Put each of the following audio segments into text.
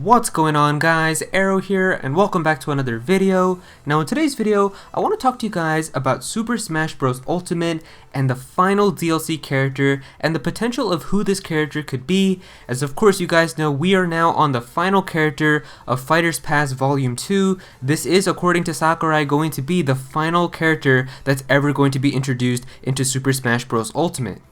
What's going on, guys? Aero here, and welcome back to another video. Now in today's video, I want to talk to you guys about Super Smash Bros. Ultimate and the final DLC character and the potential of who this character could be, as of course you guys know we are now on the final character of Fighters Pass Volume 2. This is, according to Sakurai, going to be the final character that's ever going to be introduced into Super Smash Bros. Ultimate.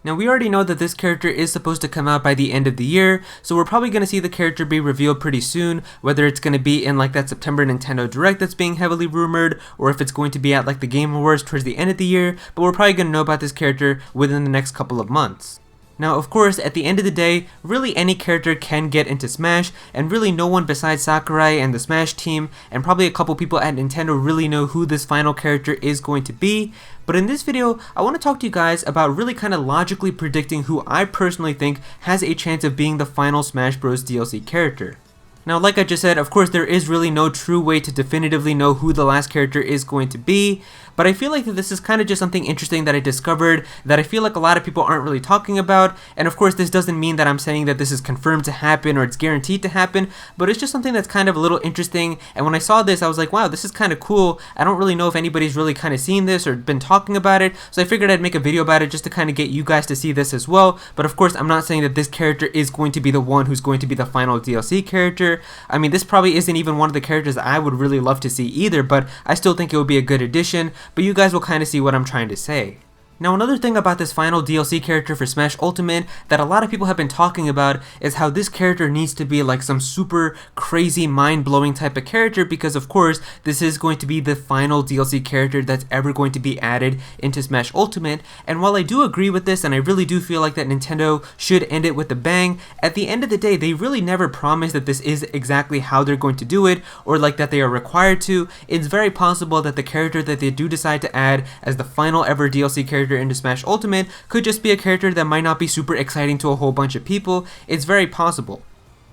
Now we already know that this character is supposed to come out by the end of the year, so we're probably going to see the character be revealed pretty soon, whether it's going to be in like that September Nintendo Direct that's being heavily rumored, or if it's going to be at like the Game Awards towards the end of the year, but we're probably going to know about this character within the next couple of months. Now of course, at the end of the day, really any character can get into Smash, and really no one besides Sakurai and the Smash team, and probably a couple people at Nintendo really know who this final character is going to be. But in this video, I want to talk to you guys about really kind of logically predicting who I personally think has a chance of being the final Smash Bros. DLC character. Now, like I just said, of course there is really no true way to definitively know who the last character is going to be, but I feel like that this is kind of just something interesting that I discovered that I feel like a lot of people aren't really talking about, and of course this doesn't mean that I'm saying that this is confirmed to happen or it's guaranteed to happen, but it's just something that's kind of a little interesting, and when I saw this I was like, wow, this is kind of cool. I don't really know if anybody's really kind of seen this or been talking about it, so I figured I'd make a video about it just to kind of get you guys to see this as well. But of course I'm not saying that this character is going to be the one who's going to be the final DLC character. I mean, this probably isn't even one of the characters that I would really love to see either, but I still think it would be a good addition, but you guys will kind of see what I'm trying to say. Now another thing about this final DLC character for Smash Ultimate that a lot of people have been talking about is how this character needs to be like some super crazy mind-blowing type of character, because of course this is going to be the final DLC character that's ever going to be added into Smash Ultimate. And while I do agree with this and I really do feel like that Nintendo should end it with a bang, at the end of the day they really never promise that this is exactly how they're going to do it, or like that they are required to. It's very possible that the character that they do decide to add as the final ever DLC character into Smash Ultimate could just be a character that might not be super exciting to a whole bunch of people. It's very possible.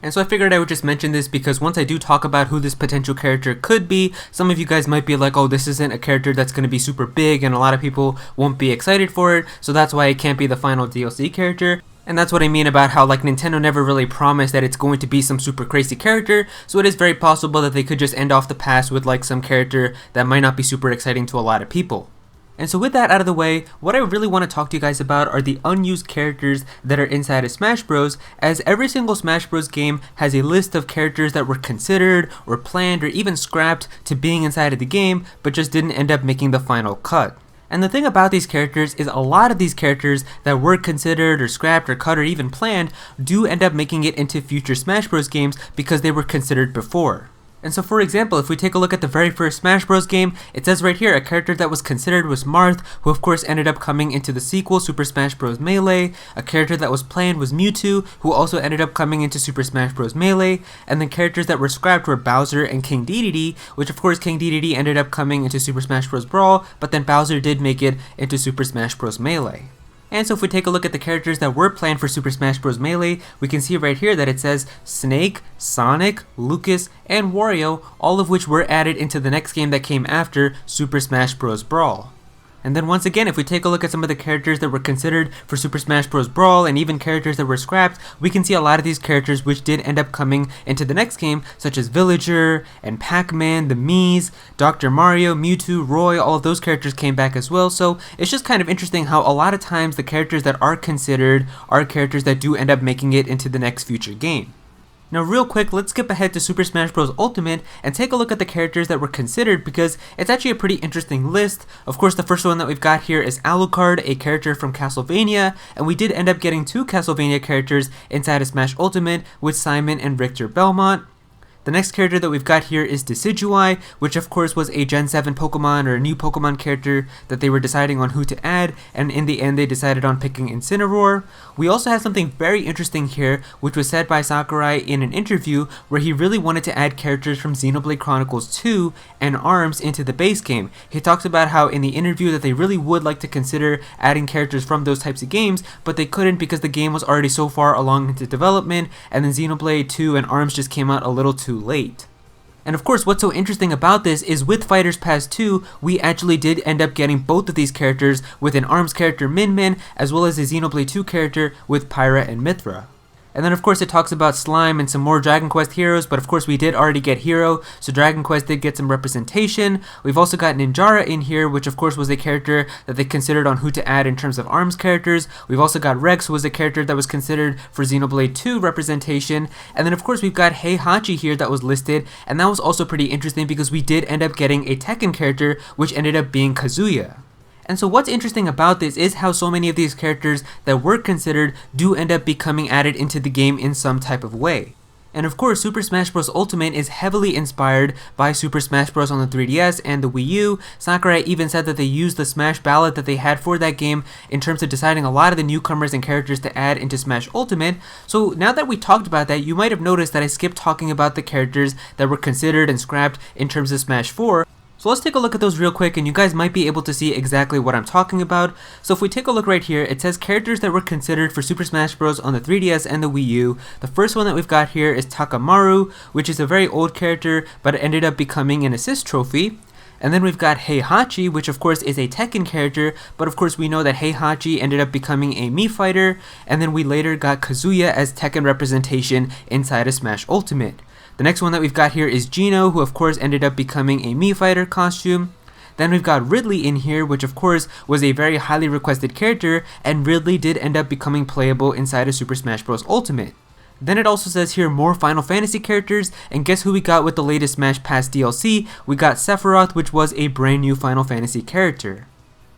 And so I figured I would just mention this because once I do talk about who this potential character could be, some of you guys might be like, oh, this isn't a character that's going to be super big and a lot of people won't be excited for it, so that's why it can't be the final DLC character. And that's what I mean about how like Nintendo never really promised that it's going to be some super crazy character, so it is very possible that they could just end off the pass with like some character that might not be super exciting to a lot of people. And so with that out of the way, what I really want to talk to you guys about are the unused characters that are inside of Smash Bros, as every single Smash Bros game has a list of characters that were considered or planned or even scrapped to being inside of the game, but just didn't end up making the final cut. And the thing about these characters is a lot of these characters that were considered or scrapped or cut or even planned do end up making it into future Smash Bros games because they were considered before. And so for example, if we take a look at the very first Smash Bros game, it says right here a character that was considered was Marth, who of course ended up coming into the sequel Super Smash Bros. Melee. A character that was planned was Mewtwo, who also ended up coming into Super Smash Bros. Melee. And then characters that were scrapped were Bowser and King Dedede, which of course King Dedede ended up coming into Super Smash Bros. Brawl, but then Bowser did make it into Super Smash Bros. Melee. And so if we take a look at the characters that were planned for Super Smash Bros. Melee, we can see right here that it says Snake, Sonic, Lucas, and Wario, all of which were added into the next game that came after Super Smash Bros. Brawl. And then once again, if we take a look at some of the characters that were considered for Super Smash Bros. Brawl and even characters that were scrapped, we can see a lot of these characters which did end up coming into the next game, such as Villager and Pac-Man, the Mii's, Dr. Mario, Mewtwo, Roy, all of those characters came back as well. So it's just kind of interesting how a lot of times the characters that are considered are characters that do end up making it into the next future game. Now real quick, let's skip ahead to Super Smash Bros. Ultimate and take a look at the characters that were considered, because it's actually a pretty interesting list. Of course, the first one that we've got here is Alucard, a character from Castlevania, and we did end up getting two Castlevania characters inside of Smash Ultimate with Simon and Richter Belmont. The next character that we've got here is Decidueye, which of course was a Gen 7 Pokemon or a new Pokemon character that they were deciding on who to add, and in the end they decided on picking Incineroar. We also have something very interesting here, which was said by Sakurai in an interview where he really wanted to add characters from Xenoblade Chronicles 2 and ARMS into the base game. He talks about how in the interview that they really would like to consider adding characters from those types of games, but they couldn't because the game was already so far along into development, and then Xenoblade 2 and ARMS just came out a little too late. And of course, what's so interesting about this is with Fighters Pass 2, we actually did end up getting both of these characters with an ARMS character Min Min, as well as a Xenoblade 2 character with Pyra and Mithra. And then of course it talks about Slime and some more Dragon Quest heroes, but of course we did already get Hero, so Dragon Quest did get some representation. We've also got Ninjara in here, which of course was a character that they considered on who to add in terms of ARMS characters. We've also got Rex, who was a character that was considered for Xenoblade 2 representation. And then of course we've got Heihachi here that was listed, and that was also pretty interesting because we did end up getting a Tekken character, which ended up being Kazuya. And so what's interesting about this is how so many of these characters that were considered do end up becoming added into the game in some type of way. And of course, Super Smash Bros. Ultimate is heavily inspired by Super Smash Bros. On the 3DS and the Wii U. Sakurai even said that they used the Smash ballot that they had for that game in terms of deciding a lot of the newcomers and characters to add into Smash Ultimate. So now that we talked about that, you might have noticed that I skipped talking about the characters that were considered and scrapped in terms of Smash 4. So let's take a look at those real quick and you guys might be able to see exactly what I'm talking about. So if we take a look right here, it says characters that were considered for Super Smash Bros. On the 3DS and the Wii U. The first one that we've got here is Takamaru, which is a very old character, but it ended up becoming an assist trophy. And then we've got Heihachi, which of course is a Tekken character, but of course we know that Heihachi ended up becoming a Mii fighter, and then we later got Kazuya as Tekken representation inside of Smash Ultimate. The next one that we've got here is Gino, who of course ended up becoming a Mii fighter costume. Then we've got Ridley in here, which of course was a very highly requested character, and Ridley did end up becoming playable inside of Super Smash Bros. Ultimate. Then it also says here more Final Fantasy characters, and guess who we got with the latest Smash Pass DLC? We got Sephiroth, which was a brand new Final Fantasy character.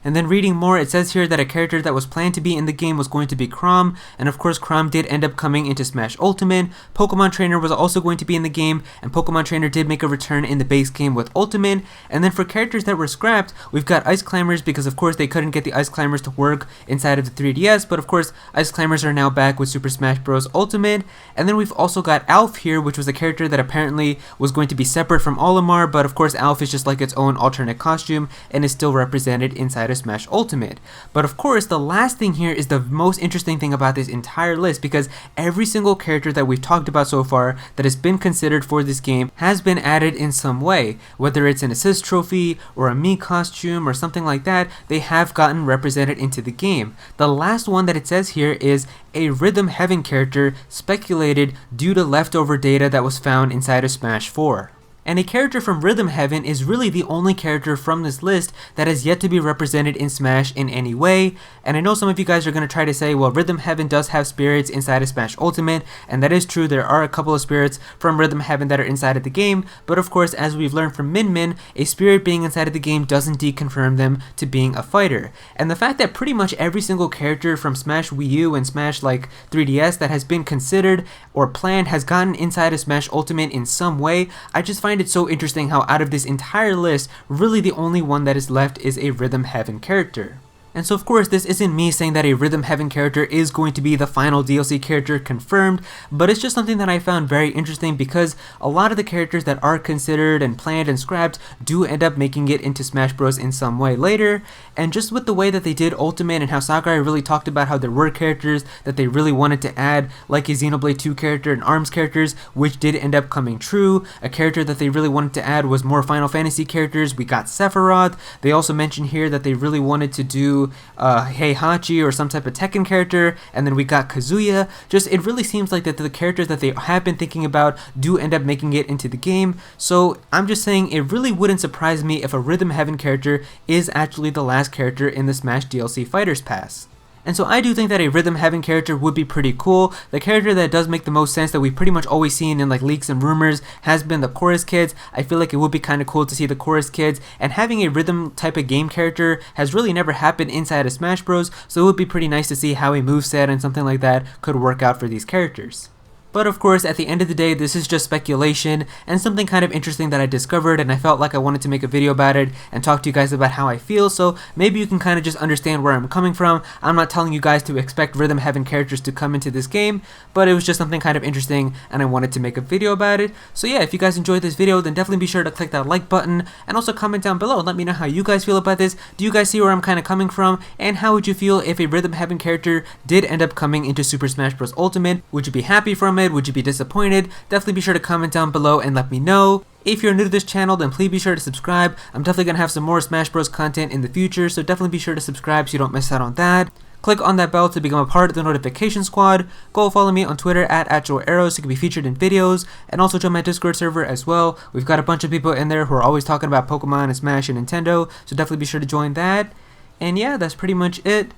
And then reading more, it says here that a character that was planned to be in the game was going to be Chrom, and of course Chrom did end up coming into Smash Ultimate. Pokemon Trainer was also going to be in the game, and Pokemon Trainer did make a return in the base game with Ultimate. And then for characters that were scrapped, we've got Ice Climbers, because of course they couldn't get the Ice Climbers to work inside of the 3DS, but of course Ice Climbers are now back with Super Smash Bros. Ultimate. And then we've also got Alf here, which was a character that apparently was going to be separate from Olimar, but of course Alf is just like its own alternate costume and is still represented inside of Smash Ultimate. But of course the last thing here is the most interesting thing about this entire list, because every single character that we've talked about so far that has been considered for this game has been added in some way. Whether it's an assist trophy or a Mii costume or something like that, they have gotten represented into the game. The last one that it says here is a Rhythm Heaven character speculated due to leftover data that was found inside of Smash 4. And a character from Rhythm Heaven is really the only character from this list that has yet to be represented in Smash in any way. And I know some of you guys are going to try to say, well, Rhythm Heaven does have spirits inside of Smash Ultimate, and that is true. There are a couple of spirits from Rhythm Heaven that are inside of the game, but of course, as we've learned from Min Min, a spirit being inside of the game doesn't deconfirm them to being a fighter. And the fact that pretty much every single character from Smash Wii U and Smash 3DS that has been considered or planned has gotten inside of Smash Ultimate in some way, I just find it's so interesting how out of this entire list, really the only one that is left is a Rhythm Heaven character. And so of course this isn't me saying that a Rhythm Heaven character is going to be the final DLC character confirmed, but it's just something that I found very interesting because a lot of the characters that are considered and planned and scrapped do end up making it into Smash Bros in some way later. And just with the way that they did Ultimate and how Sakurai really talked about how there were characters that they really wanted to add, like a Xenoblade 2 character and ARMS characters, which did end up coming true. A character that they really wanted to add was more Final Fantasy characters. We got Sephiroth. They also mentioned here that they really wanted to do Heihachi or some type of Tekken character, and then we got Kazuya. Just it really seems like that the characters that they have been thinking about do end up making it into the game. So I'm just saying it really wouldn't surprise me if a Rhythm Heaven character is actually the last character in the Smash DLC Fighters Pass. And so I do think that a Rhythm Heaven character would be pretty cool. The character that does make the most sense that we've pretty much always seen in leaks and rumors has been the Chorus Kids. I feel like it would be kind of cool to see the Chorus Kids, and having a rhythm type of game character has really never happened inside of Smash Bros, so it would be pretty nice to see how a moveset and something like that could work out for these characters. But of course, at the end of the day, this is just speculation and something kind of interesting that I discovered, and I felt like I wanted to make a video about it and talk to you guys about how I feel, so maybe you can kind of just understand where I'm coming from. I'm not telling you guys to expect Rhythm Heaven characters to come into this game, but it was just something kind of interesting and I wanted to make a video about it. So yeah, if you guys enjoyed this video, then definitely be sure to click that like button and also comment down below and let me know how you guys feel about this. Do you guys see where I'm kind of coming from, and how would you feel if a Rhythm Heaven character did end up coming into Super Smash Bros. Ultimate? Would you be happy from it? Would you be disappointed? Definitely be sure to comment down below and let me know. If you're new to this channel, then please be sure to subscribe. I'm definitely going to have some more Smash Bros content in the future, so definitely be sure to subscribe so you don't miss out on that. Click on that bell to become a part of the notification squad. Go follow me on Twitter at Aero so you can be featured in videos, and also join my Discord server as well. We've got a bunch of people in there who are always talking about Pokemon and Smash and Nintendo, so definitely be sure to join that. And yeah, that's pretty much it.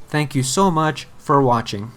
Thank you so much for watching.